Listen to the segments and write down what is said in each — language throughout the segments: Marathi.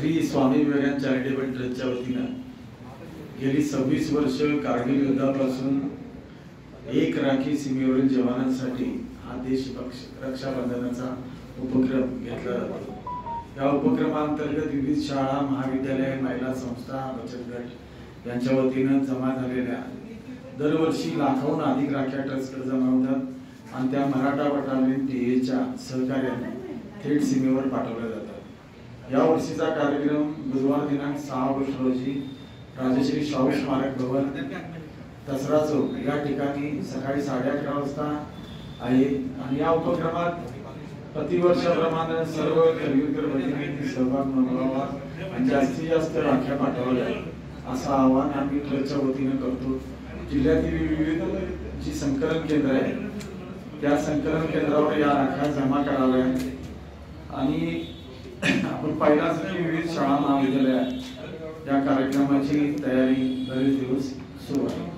श्री स्वामी विवेकानंद चॅरिटेबल ट्रस्टच्या वतीनं गेली 26 वर्ष कारगिल युद्धापासून एक राखी सीमेवरील जवानांसाठी हा देश रक्षाबंधनाचा उपक्रम घेतला जातो। या उपक्रमांतर्गत विविध शाळा, महाविद्यालय, महिला संस्था, बचत गट यांच्या वतीनं जमा झालेल्या दरवर्षी लाखोहून अधिक राख्या ट्रस्टकडे जमा होतात आणि त्या मराठा बटालियन टीएच्या सहकार्याने थेट सीमेवर पाठवल्या जातात। या वर्षीचा कार्यक्रम बुधवार दिनांक 6 ऑगस्ट रोजी राजश्री शाहू स्मारक भवन, दसरा चौक या ठिकाणी सकाळी 11:30 वाजता आहे आणि या उपक्रमात प्रतिवर्षाप्रमाणे सर्व करवीरकर भगिनींनी सहभाग नोंदवावा आणि जास्तीत जास्त राख्या पाठवाव्या असं आवाहन आम्ही ट्रस्टच्या वतीने करतो। जिल्ह्यातील विविध जी संकलन केंद्र आहे त्या संकलन केंद्रावर या राख्या जमा कराव्या आणि आपण पाहिलाच की विविध शाळा, महाविद्यालय या कार्यक्रमाची तयारी बरेच दिवस सुरू आहे।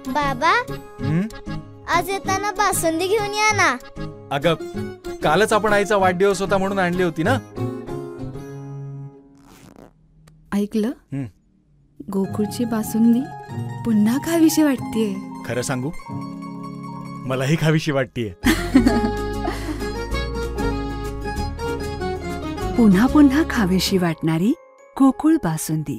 बाबा, आज येताना बासुंदी घेऊन या ना। अगं, कालच आपण आईचा वाढदिवस होता म्हणून आणली होती ना। ऐकलं, गोकुळची बासुंदी पुन्हा खावीशी वाटतेय। खरं सांगू, मलाही खावीशी वाटतेय। पुन्हा पुन्हा खावीशी वाटणारी गोकुळ बासुंदी।